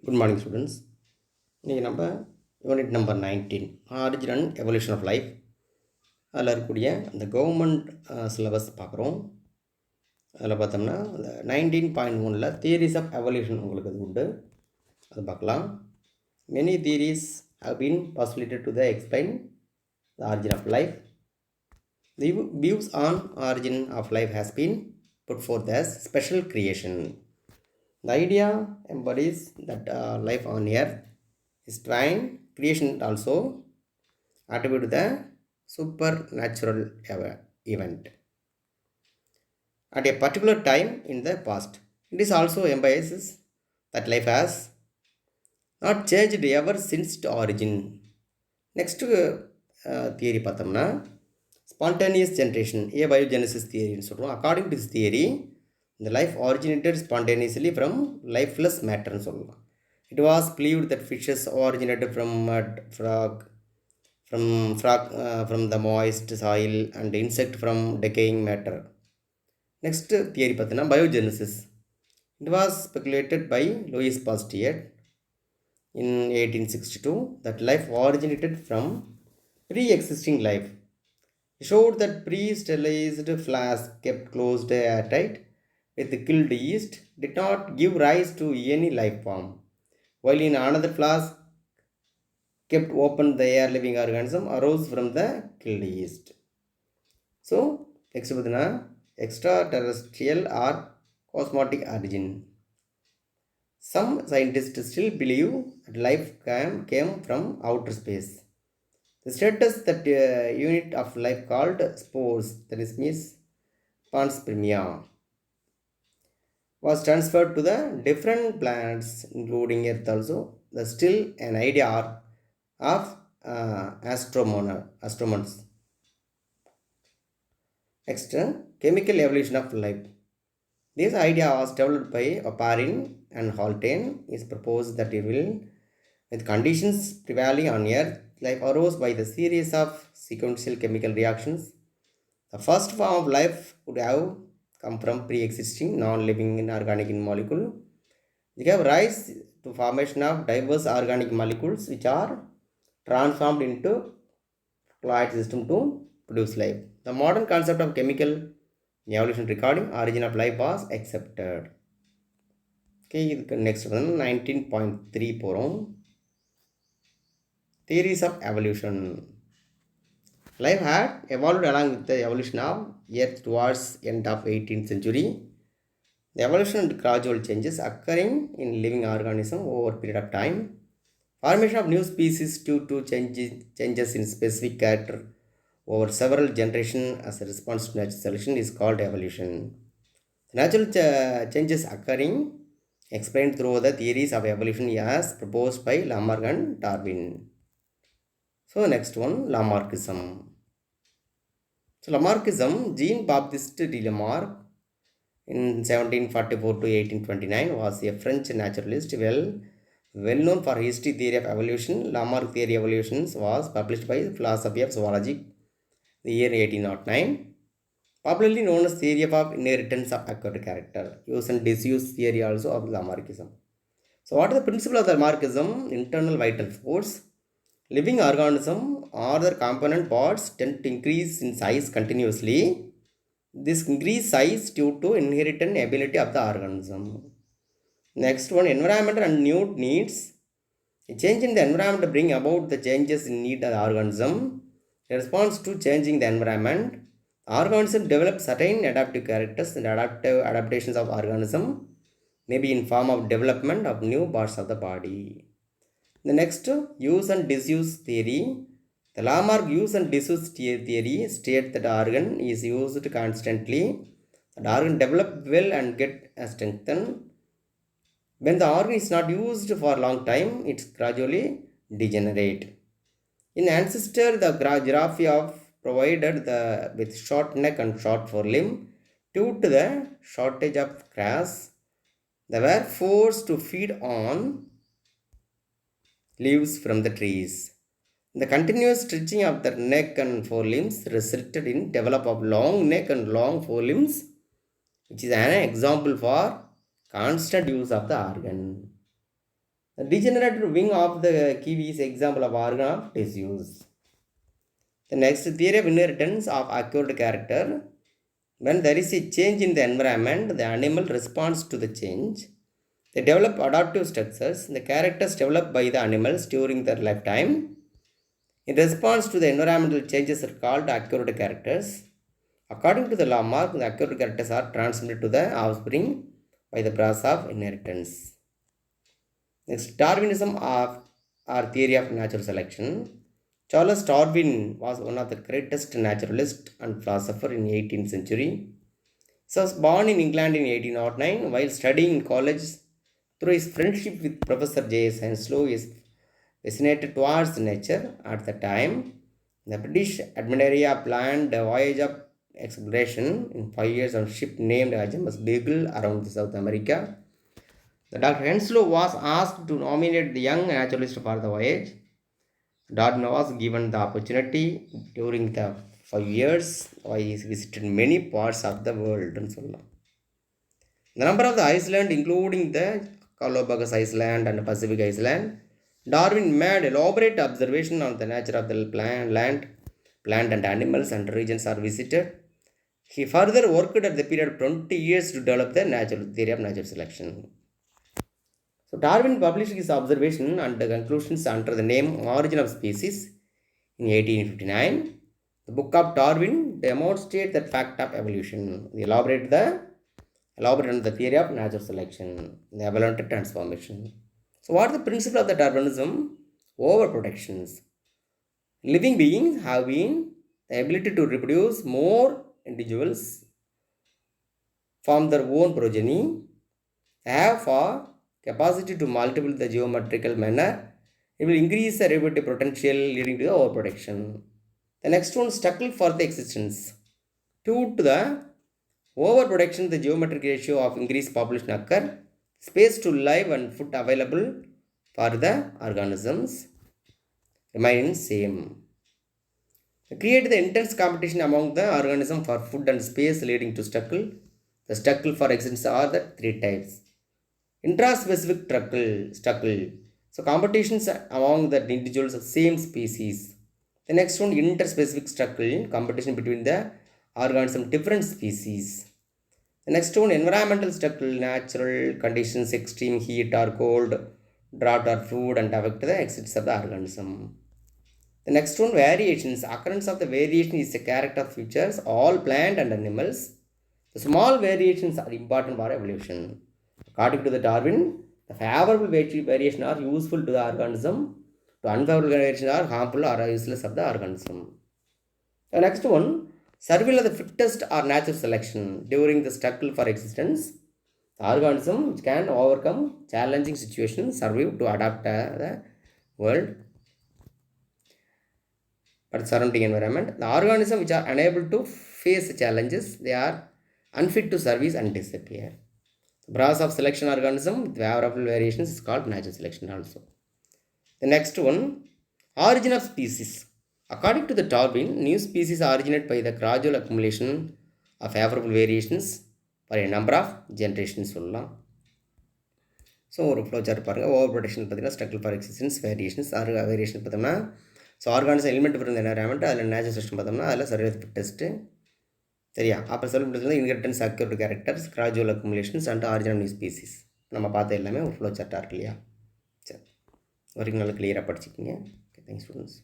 Good morning students. இன்றைக்கி நம்ம unit number 19 origin and evolution of life அதில் இருக்கக்கூடிய அந்த கவர்மெண்ட் சிலபஸ் பார்க்குறோம். அதில் பார்த்தோம்னா அந்த 19.1 தியரிஸ் ஆஃப் எவல்யூஷன் உங்களுக்கு அது உண்டு, அது பார்க்கலாம். Many theories have been possibilitated to the explain the origin of life. The views on origin of life has been put forth as special creation. The idea embodies that life on earth is divine creation, also attributed to the supernatural event at a particular time in the past. It is also emphasizes that life has not changed ever since its origin. Next theory பார்த்தோம்னா spontaneous generation, abiogenesis theory ன்னு சொல்கிறோம். According to this theory, the life originated spontaneously from lifeless matter ன்னு சொல்லலாம். It was believed that fishes originated from mud, from the moist soil, and insect from decaying matter. Next theory பார்த்தீங்கன்னா biogenesis. It was speculated by Louis Pasteur in 1862 that life originated from pre-existing life. He showed that pre-sterilized flasks kept closed airtight with killed yeast did not give rise to any life form, while in another flask kept open the air living organism arose from the killed yeast. So, next extraterrestrial or cosmic origin. Some scientists still believe that life came from outer space. The status that unit of life called spores, that is means panspermia, was transferred to the different planets including Earth also. There's still an idea of astronomers. Next, chemical evolution of life. This idea was developed by Oparin and Haldane. It is proposed that it will, with conditions prevailing on Earth, life arose by the series of sequential chemical reactions. The first form of life would have come from pre-existing non-living inorganic molecule. They gave rise to formation of diverse organic molecules which are transformed into colloid system to produce life. The modern concept of chemical evolution regarding origin of life was accepted. Okay, next one 19.3 போகிறோம். Theories of evolution. Life had evolved along with the evolution of Earth towards end of 18th century. The evolution and gradual changes occurring in living organism over a period of time. Formation of new species due to changes in specific character over several generations as a response to natural selection is called evolution. The natural changes occurring explained through the theories of evolution as proposed by Lamarck and Darwin. So next one, Lamarckism. So Lamarckism, Jean-Baptiste de Lamarck in 1744 to 1829 was a French naturalist well known for his theory of evolution. Lamarck theory of evolution was published by the Philosophy of Zoology the year 1809, popularly known as theory of inheritance of acquired character. Use and disuse theory also of Lamarckism. So what is the principle of the Lamarckism? Internal vital force. Living organism or their component parts tend to increase in size continuously. This increased size due to inherent ability of the organism. Next one, environmental and new needs. A change in the environment bring about the changes in need of the organism. In response to changing the environment, organism develop certain adaptive characters and adaptations of organism may be in form of development of new parts of the body. The next, use and disuse theory. The Lamarck use and disuse theory states that the organ is used constantly. The organ develop well and get strengthened. When the organ is not used for a long time, it gradually degenerate. In ancestor, the giraffe provided with short neck and short forelimb. Due to the shortage of grass, they were forced to feed on leaves from the trees. The continuous stretching of the neck and forelimbs resulted in development of long neck and long forelimbs, which is an example for constant use of the organ. The degenerated wing of the kiwi is example of organ of disuse. The next theory of inheritance of acquired character. When there is a change in the environment, the animal responds to the change. They develop adaptive structures. The characters developed by the animals during their lifetime in response to the environmental changes are called acquired characters. According to the Lamarck, the acquired characters are transmitted to the offspring by the process of inheritance. Next, Darwinism or theory of natural selection. Charles Darwin was one of the greatest naturalists and philosophers in the 18th century. He was born in England in 1809. While studying in college, through his friendship with Professor J.S. Henslow, he is fascinated towards nature. At the time, the British Admiral planned a voyage of exploration in 5 years on a ship named HMS Beagle around South America. The Dr. Henslow was asked to nominate the young naturalist for the voyage. Darwin was given the opportunity during the 5 years. He visited many parts of the world. The number of the islands, including the Galapagos Island and Pacific Island, Darwin made elaborate observation on the nature of the land, plant and animals and regions are visited. He further worked at the period of 20 years to develop the natural theory of natural selection. So Darwin published his observation and the conclusions under the name Origin of Species in 1859. The book of Darwin demonstrates the fact of evolution. He elaborated on the theory of natural selection, the evolutionary transformation. So what is the principle of the Darwinism? Overprotections. Living beings have been the ability to reproduce more individuals from their own progeny, have for capacity to multiply the geometrical manner. It will increase the reproductive potential leading to the overprotection. The next one, struggle for the existence. Due to the overprotection, the geometric ratio of increased population occur. Space to live and food available for the organisms remain same. Create the intense competition among the organisms for food and space leading to struggle. The struggle for existence are the three types. Intraspecific struggle. So competitions among the individuals of same species. The next one, interspecific struggle, competition between the organisms different species. The next one, environmental struggle, natural conditions, extreme heat or cold, drought or food and affect the existence of the organism. The next one, variations. Occurrence of the variation is a character of features, all plant and animals. The small variations are important for evolution. According to the Darwin, the favorable variation are useful to the organism, to unfavorable variation are harmful or useless of the organism. The next one, survival of the fittest or natural selection. During the struggle for existence, the organism which can overcome challenging situations, survive to adapt the world but surrounding environment. The organisms which are unable to face challenges, they are unfit to service and disappear. The process of selection organism with favorable variations is called natural selection also. The next one, origin of species. According to the Darwin, new species originate by the gradual accumulation of favorable variations for a number of generations. So ஒரு flow chart பாருங்கள். Over production பார்த்தீங்கன்னா struggle for existence variations variation பார்த்தோம்னா so organism element இருந்த environment அதில் natural system பார்த்தோம்னா அதில் survival fittest சரியா. அப்புறம் சொல்லப்படுறது inheritance acquired characters gradual accumulations and original new species நம்ம பார்த்த எல்லாமே ஒரு ஃப்ளோ சார்ட்டாக இருக்கு இல்லையா. சரி வரைக்கும் நல்லா கிளியராக படிச்சுக்கிங்க. Okay thanks students.